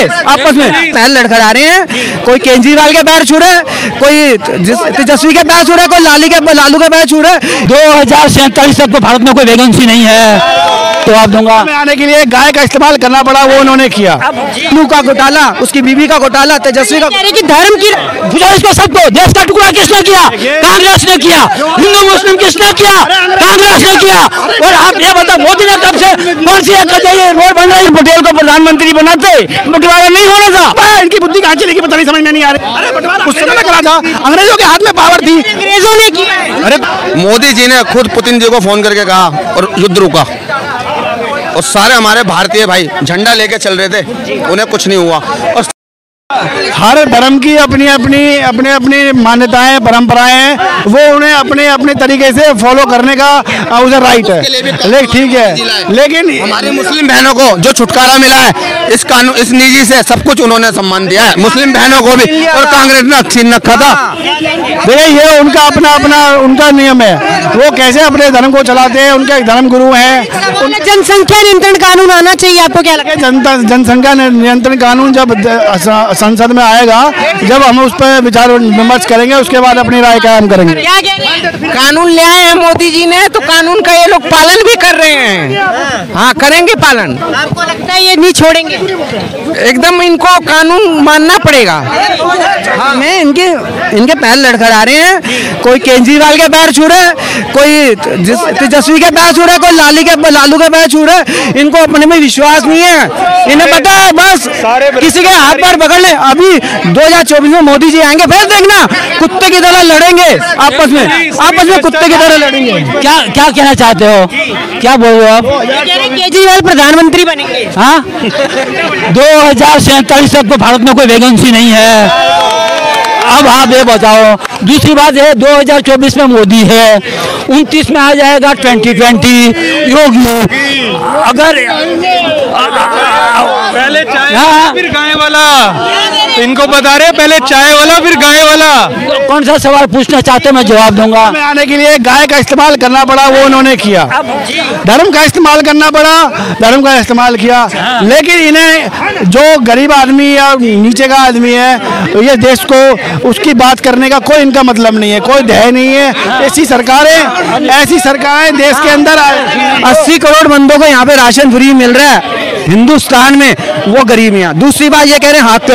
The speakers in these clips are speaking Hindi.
आपस में पहल लड़खड़ा रहे हैं। कोई केजरीवाल के पैर छू रहा है, कोई तेजस्वी के पैर छू रहा है, कोई लालू के पैर छू रहा है। 2047 तक तो भारत में कोई वैकेंसी नहीं है। तो आप दूंगा में आने के लिए गाय का इस्तेमाल करना पड़ा, वो उन्होंने किया। लालू का घोटाला, उसकी बीवी का घोटाला, तेजस्वी का धर्म की इसको सबको देश का टुकड़ा किसने किया? कांग्रेस ने किया। हिंदू मुस्लिम किसने किया? कांग्रेस ने किया। और आप ये बताओ मोदी ने कब से कौन सी रोड बन रही? पटेल को प्रधानमंत्री बनाते बंटवारा नहीं होना था। इनकी बुद्धि कहाँ चली पता नहीं, समझ में नहीं आ रही। अरे बंटवारा उस समय करा था, अंग्रेजों के हाथ में पावर थी, अंग्रेजों ने किया। अरे मोदी जी ने खुद पुतिन जी को फोन करके कहा और युद्ध रुका, और सारे हमारे भारतीय भाई झंडा लेके चल रहे थे, उन्हें कुछ नहीं हुआ। और हर धर्म की अपनी अपनी मान्यताएं, परंपराएं हैं, वो उन्हें अपने अपने तरीके से फॉलो करने का उसे राइट है। लेकिन ठीक है, लेकिन हमारी मुस्लिम बहनों को जो छुटकारा मिला है इस कानून, इस नीति से, सब कुछ उन्होंने सम्मान दिया है मुस्लिम बहनों को भी, और कांग्रेस ने छीन रखा था। देखिए ये उनका अपना उनका नियम है, वो कैसे अपने धर्म को चलाते हैं, उनके धर्म गुरु हैं। जनसंख्या नियंत्रण कानून आना चाहिए, आपको क्या लगता है? जनसंख्या नियंत्रण कानून जब संसद में आएगा, जब हम उस पर विचार विमर्श करेंगे, उसके बाद अपनी राय कायम करेंगे। कानून ले आए हैं मोदी जी ने, तो कानून का ये लोग पालन भी कर रहे हैं। हाँ, करेंगे पालन। आपको लगता है ये नहीं छोड़ेंगे? एकदम इनको कानून मानना पड़ेगा। हाँ, मैं इनके पैर लड़खड़ा रहे हैं। कोई केजरीवाल के पैर छू रहा है, कोई तेजस्वी के पैर छू रहा है, कोई लालू के पैर छू रहा है। इनको अपने में विश्वास नहीं है, इन्हें पता है बस किसी के हाथ पैर पकड़ ले। अभी 2024 में मोदी जी आएंगे, फिर देखना कुत्ते की तरह लड़ेंगे आपस में कुत्ते की तरह लड़ेंगे। क्या कहना चाहते हो? क्या बोल रहे हो आप? केजरीवाल प्रधानमंत्री बनेंगे। हाँ, 2047 तक तो भारत में कोई वैकेंसी नहीं है। अब आप ये बताओ, दूसरी बात है 2024 में मोदी है, 29 में आ जाएगा 2020 योगी। अगर पहले चाय फिर गाय वाला, इनको बता रहे पहले चाय वाला फिर गाय वाला। कौन सा सवाल पूछना चाहते मैं जवाब दूंगा। में आने के लिए गाय का इस्तेमाल करना पड़ा, वो उन्होंने किया। धर्म का इस्तेमाल करना पड़ा, धर्म का इस्तेमाल किया। लेकिन इन्हें जो गरीब आदमी या नीचे का आदमी है, तो ये देश को उसकी बात करने का कोई इनका मतलब नहीं है, कोई ध्येय नहीं है। ऐसी सरकारें देश के अंदर 80 करोड़ बंदों को यहाँ पे राशन फ्री मिल रहा है हिंदुस्तान में, वो गरीब यहाँ। दूसरी बात ये कह रहे हैं हक,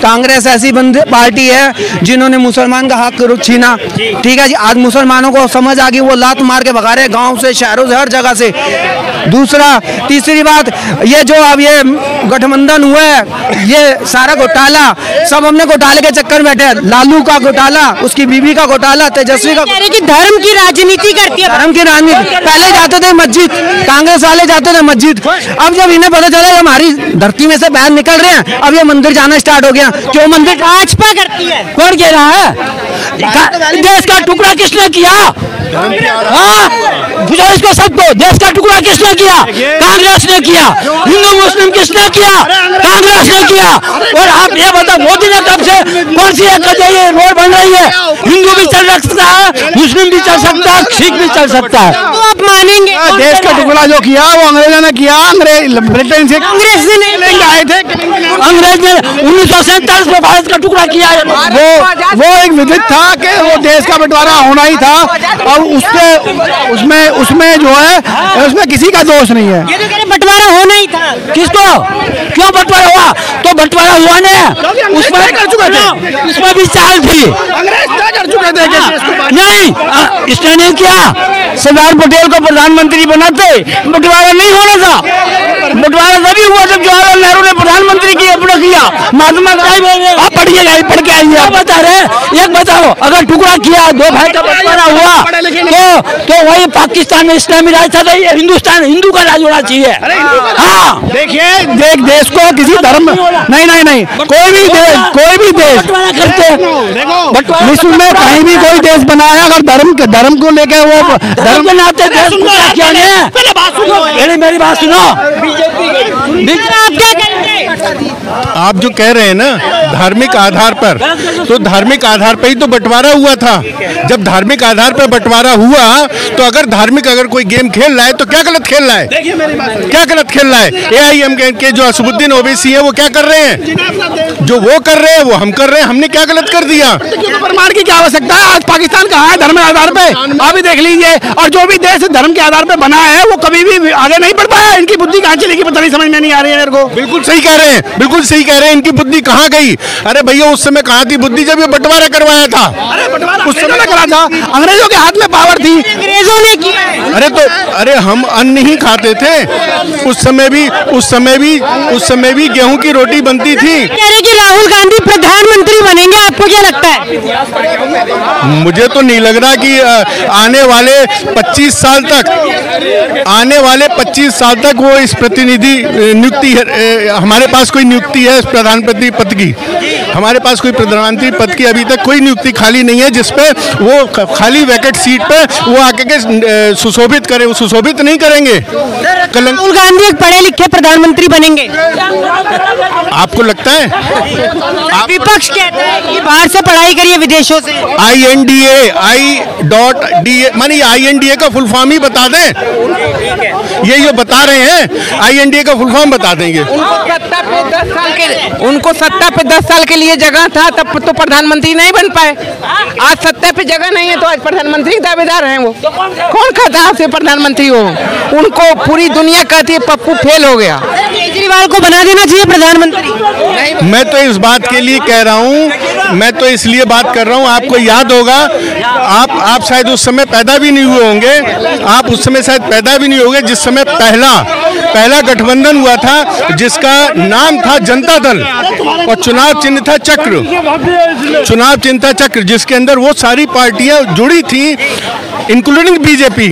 कांग्रेस ऐसी पार्टी है जिन्होंने मुसलमान का हक छीना। ठीक है जी, आज मुसलमानों को समझ आ गई, वो लात मार के भगा रहे गांव से, शहरों से, हर जगह से। तीसरी बात, ये जो अब ये गठबंधन हुआ है, ये सारा घोटाला सब हमने घोटाले के चक्कर में बैठे। लालू का घोटाला, उसकी बीवी का घोटाला, तेजस्वी का, धर्म की राजनीति करती है। धर्म की राजनीति। पहले जाते थे मस्जिद, कांग्रेस वाले जाते थे मस्जिद, अब जब इन्हें पता चला हमारी धरती में से बाहर निकल रहे हैं, अब ये मंदिर जाना स्टार्ट हो गया। क्यों मंदिर? भाजपा करती है। कौन कह रहा है? देश का टुकड़ा किसने किया? हाँ, इसको सबको देश का टुकड़ा किसने किया? कांग्रेस ने किया। हिंदू मुस्लिम किसने किया? कांग्रेस ने किया। और आप ये बताओ मोदी ने कब से कौन सी रोड बन रही है? हिंदू भी चल सकता है, मुस्लिम भी चल सकता है, सिख भी चल सकता है। तो आप मानेंगे? देश का टुकड़ा जो किया वो अंग्रेजों ने किया। ब्रिटेन से कांग्रेस से नहीं आए थे, अंग्रेज ने 1947 में भारत का टुकड़ा किया। वो एक विदित था कि वो देश का बंटवारा होना ही था, और उसमें जो है, उसमें किसी का दोष नहीं है। ये तो कह रहे बंटवारा होना ही था। किसको? क्यों बंटवारा हुआ? तो बंटवारा हुआ नहीं, उसमें भी चाल थी। कर चुके थे नहीं, इसने नहीं किया। सरदार पटेल को प्रधानमंत्री बनाते, बंटवारा नहीं होना था। बंटवारा तभी हुआ जब जवाहरलाल नेहरू ने प्रधानमंत्री किया। महात्मा आप पढ़ के आइए। आप बता रहे, एक बताओ, अगर टुकड़ा किया, दो भाई का बंटवारा हुआ, तो वही पाकिस्तान में इस्लामी राज था, ये हिंदुस्तान हिंदू का राज होना चाहिए। हाँ, देखिए, देश को किसी धर्म नहीं, कोई भी देश करते विश्व में कहीं भी कोई देश बनाया, अगर धर्म को लेकर वो धर्म के नाते देश को क्या किया? मेरी बात सुनो। आप क्या करेंगे? आप जो कह रहे हैं ना धार्मिक आधार पर, तो धार्मिक आधार पर ही तो बंटवारा हुआ था। जब धार्मिक आधार पर बंटवारा हुआ तो अगर कोई गेम खेल रहा है तो क्या गलत खेल रहा है? क्या गलत खेल रहा है? AIM के जो असदुद्दीन ओवैसी है वो क्या कर रहे हैं? जो वो कर रहे हैं वो हम कर रहे हैं। हमने क्या गलत कर दिया? प्रमाण की क्या आवश्यकता है? आज पाकिस्तान कहाँ है धर्म के आधार पे? आप भी देख लीजिए। और जो भी देश धर्म के आधार पे बना है वो कभी भी आगे नहीं बढ़ पाया। इनकी बुद्धि कहाँ चलेगी पता नहीं, समझ में नहीं आ रही है मेरे को। बिल्कुल सही कह रहे हैं, बिल्कुल सही कह रहे हैं। इनकी बुद्धि कहाँ गई? अरे भैया उस समय कहाँ थी बुद्धि जब ये बंटवारा करवाया था? अरे बंटवारा उस समय करा था, अंग्रेजों के हाथ में पावर थी, अंग्रेजों ने किया। अरे हम अन्न ही खाते थे उस समय भी गेहूं की रोटी बनती थी। कह रहे कि राहुल गांधी प्रधानमंत्री बनेंगे, आपको क्या लगता है? मुझे तो नहीं लग रहा कि आने वाले 25 साल तक वो इस प्रतिनिधि नियुक्ति हमारे पास कोई नियुक्ति है प्रधानमंत्री पद की। हमारे पास कोई प्रधानमंत्री पद की अभी तक कोई नियुक्ति खाली नहीं है जिसपे वो खाली वैकेट सीट पे वो आके के सुशोभित करें। वो सुशोभित नहीं करेंगे। राहुल गांधी एक पढ़े लिखे प्रधानमंत्री बनेंगे, आपको लगता है? विपक्ष कहता है कि बाहर से पढ़ाई करिए, विदेशों से। INDA माने INDA का फुल फॉर्म ही बता दें। ये जो बता रहे हैं INDA का फुल फॉर्म बता देंगे। उनको सत्ता पे 10 साल के लिए जगह था, तब तो प्रधानमंत्री नहीं बन पाए। आज सत्ता पे जगह नहीं है तो आज प्रधानमंत्री दावेदार हैं। वो कौन कहता है प्रधानमंत्री हो? उनको पूरी दुनिया कहती है पप्पू फेल हो गया। केजरीवाल को बना देना चाहिए प्रधानमंत्री। मैं तो इस बात के लिए कह रहा हूँ, मैं तो इसलिए बात कर रहा हूँ, आपको याद होगा, आप शायद उस समय पैदा भी नहीं हुए होंगे। आप उस समय शायद पैदा भी नहीं होंगे जिस समय पहला गठबंधन हुआ था जिसका नाम था जनता दल और चुनाव चिन्ह था चक्र, जिसके अंदर वो सारी पार्टियां जुड़ी थी including BJP,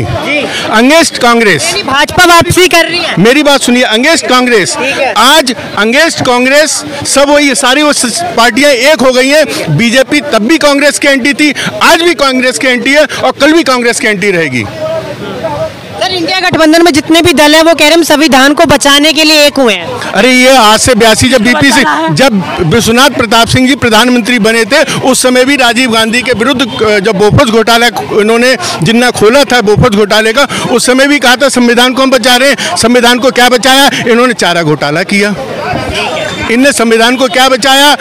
against Congress. Bhajpa वापसी कर रही है। मेरी बात सुनिए, अंगेस्ट कांग्रेस, आज अंगेस्ट कांग्रेस सब वही सारी वो पार्टियां एक हो गई हैं। बीजेपी तब भी कांग्रेस की एंटी थी, आज भी कांग्रेस की एंटी है और कल भी कांग्रेस की एंटी रहेगी। सर, इंडिया गठबंधन में जितने भी दल हैं वो कह रहे हैं संविधान को बचाने के लिए एक हुए हैं। अरे ये आज से 82 जब विश्वनाथ प्रताप सिंह जी प्रधानमंत्री बने थे उस समय भी राजीव गांधी के विरुद्ध जब बोफर्स घोटाला इन्होंने जिन्ना खोला था बोफर्स घोटाले का, उस समय भी कहा था संविधान को हम बचा रहे हैं। संविधान को क्या बचाया? इन्होंने चारा घोटाला किया। इनने संविधान को क्या बचाया?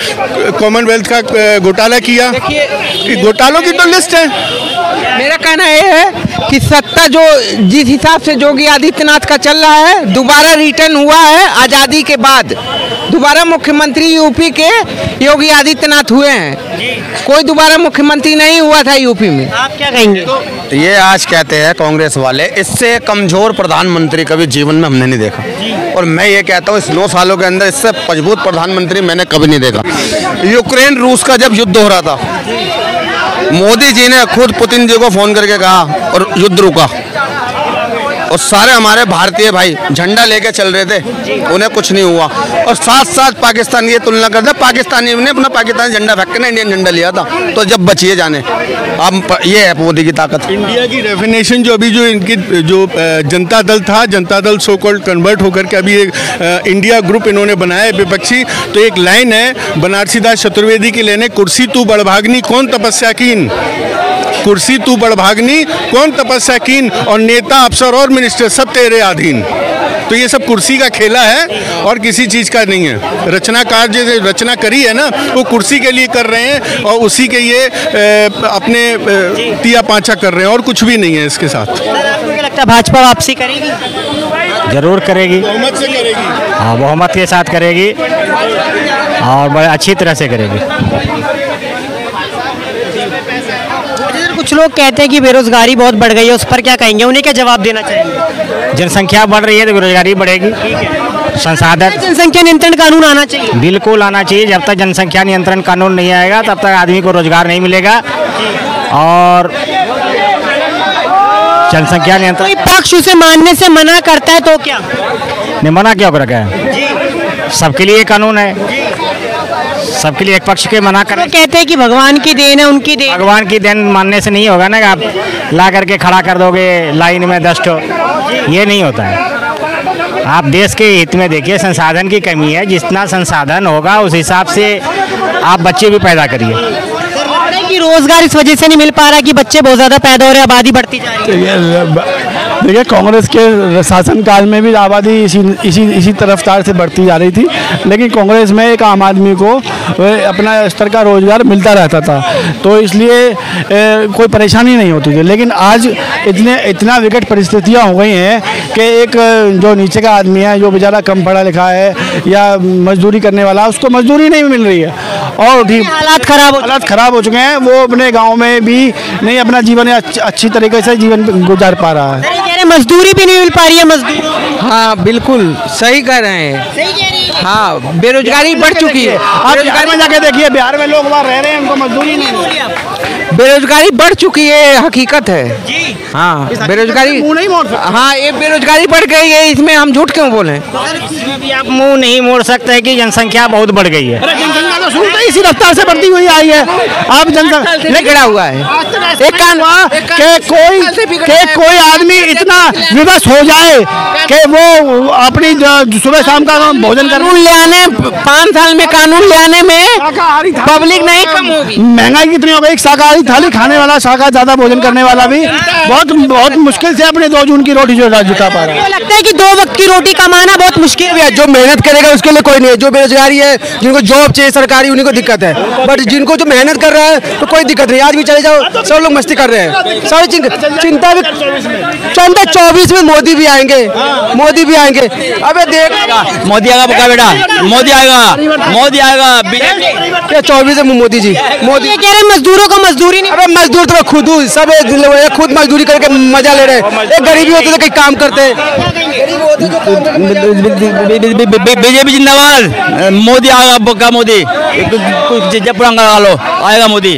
कॉमनवेल्थ का घोटाला किया। घोटालों की तो लिस्ट है। मेरा कहना यह है कि सत्ता जो जिस हिसाब से योगी आदित्यनाथ का चल रहा है, दोबारा रिटर्न हुआ है आज़ादी के बाद। दोबारा मुख्यमंत्री यूपी के योगी आदित्यनाथ हुए हैं। कोई दोबारा मुख्यमंत्री नहीं हुआ था यूपी में। आप क्या कहेंगे? ये आज कहते हैं कांग्रेस वाले इससे कमजोर प्रधानमंत्री कभी जीवन में हमने नहीं देखा, और मैं ये कहता हूँ इस 9 सालों के अंदर इससे मजबूत प्रधानमंत्री मैंने कभी नहीं देखा। यूक्रेन रूस का जब युद्ध हो रहा था, मोदी जी ने खुद पुतिन जी को फोन करके कहा और युद्ध रुका, और सारे हमारे भारतीय भाई झंडा लेके चल रहे थे, उन्हें कुछ नहीं हुआ। और साथ साथ पाकिस्तान की तुलना करते, पाकिस्तानी ने अपना पाकिस्तानी झंडा फेंक के इंडियन झंडा लिया था, तो जब बचिए जाने। अब ये है मोदी की ताकत। इंडिया की डेफिनेशन जो अभी जो इनकी जो जनता दल था, Janata Dal so called convert होकर के अभी एक इंडिया ग्रुप इन्होंने बनाया है विपक्षी। तो एक लाइन है बनारसी दास चतुर्वेदी की लेने, कुर्सी तू बड़भागनी कौन तपस्या कीन, कुर्सी तू बड़भागनी कौन तपस्या कीन, और नेता अफसर और मिनिस्टर सब तेरे अधीन। तो ये सब कुर्सी का खेला है और किसी चीज़ का नहीं है। रचनाकार जो रचना करी है ना वो कुर्सी के लिए कर रहे हैं और उसी के ये अपने तिया पांचा कर रहे हैं और कुछ भी नहीं है इसके साथ। आपको क्या लगता है भाजपा वापसी करेगी? जरूर करेगी, बहुमत से करेगी। हाँ बहुमत के साथ करेगी और बड़े अच्छी तरह से करेगी। कुछ लोग कहते हैं कि बेरोजगारी बहुत बढ़ गई है, उस पर क्या कहेंगे? उन्हें क्या जवाब देना चाहिए? जनसंख्या बढ़ रही है तो बेरोजगारी बढ़ेगी। संसाधन जनसंख्या नियंत्रण कानून आना चाहिए। बिल्कुल आना चाहिए। जब तक जनसंख्या नियंत्रण कानून नहीं आएगा तब तक आदमी को रोजगार नहीं मिलेगा। और जनसंख्या नियंत्रण कोई पक्ष उसे मानने से मना करता है तो क्या? नहीं, मना क्यों कर रखा है? सबके लिए कानून है, सबके लिए एक पक्ष के मना कर। कहते हैं कि भगवान की देन है, उनकी देन। भगवान की देन मानने से नहीं होगा ना कि आप ला करके खड़ा कर दोगे लाइन में 10 ठो, ये नहीं होता है। आप देश के हित में देखिए, संसाधन की कमी है, जितना संसाधन होगा उस हिसाब से आप बच्चे भी पैदा करिए। कि रोजगार इस वजह से नहीं मिल पा रहा कि बच्चे बहुत ज्यादा पैदा हो रहे हैं, आबादी बढ़ती जा रही है। देखिए कांग्रेस के शासनकाल में भी आबादी इसी रफ्तार से बढ़ती जा रही थी, लेकिन कांग्रेस में एक आम आदमी को अपना स्तर का रोजगार मिलता रहता था, तो इसलिए कोई परेशानी नहीं होती थी। लेकिन आज इतना विकट परिस्थितियां हो गई हैं कि एक जो नीचे का आदमी है, जो बेचारा कम पढ़ा लिखा है या मजदूरी करने वाला, उसको मजदूरी नहीं मिल रही है और हालात खराब हो चुके हैं। वो अपने गाँव में भी नहीं अपना जीवन अच्छी तरीके से जीवन गुजार पा रहा है। मजदूरी भी नहीं मिल पा रही है। मजदूरी, हाँ बिल्कुल सही कह रहे हैं। हाँ, बेरोजगारी बढ़ चुकी है। आप बिहार में जाके देखिए, बिहार में लोग वहाँ रह रहे हैं, उनको मजदूरी नहीं मिल रही है। बेरोजगारी बढ़ चुकी है, हकीकत है। हाँ, बेरोजगारी नहीं मोड़ सकते। हाँ, ये बेरोजगारी बढ़ गई है, इसमें हम झूठ क्यों बोले? इसमें भी आप मुंह नहीं मोड़ सकते कि जनसंख्या बहुत बढ़ गई है। जनसंख्या तो शुरू से इसी रफ्तार से बढ़ती हुई आई है। आप जनसंख्या बिगड़ा हुआ है। एक कान के कोई आदमी इतना विवश हो जाए कि वो अपनी सुबह शाम का भोजन कर कानून ले आने 5 साल में कानून ले आने में पब्लिक नहीं कम होगी। महंगाई कितनी हो गई, शाकाहारी थाली खाने वाला, शाकाहारी ज्यादा भोजन करने वाला भी बहुत मुश्किल से अपने 2 जून की रोटी जो जुटा पा रहा है। लगता है कि 2 वक्त की रोटी कमाना बहुत मुश्किल है। जो मेहनत करेगा उसके लिए कोई नहीं है। जो बेरोजगारी है, जिनको जॉब चाहिए सरकारी, उन्हीं को दिक्कत है, बट जिनको जो मेहनत कर रहा है तो कोई दिक्कत नहीं। आज भी चले जाओ, सब लोग मस्ती कर रहे हैं, सारी चिंता भी। 24 में मोदी भी आएंगे, मोदी भी आएंगे। अबे देख, मोदी आएगा पक्का बेटा, मोदी आएगा, मोदी आएगा। क्या 24 में मोदी जी? मोदी ये कह रहे मजदूरों को मजदूरी नहीं। अबे मजदूर तो खुद सब खुद मजदूरी करके मजा ले रहे हैं। एक गरीबी होती तो कहीं काम करते। बीजेपी जिंदाबाद, मोदी आएगा पक्का, मोदी जब पुराना लो आएगा मोदी।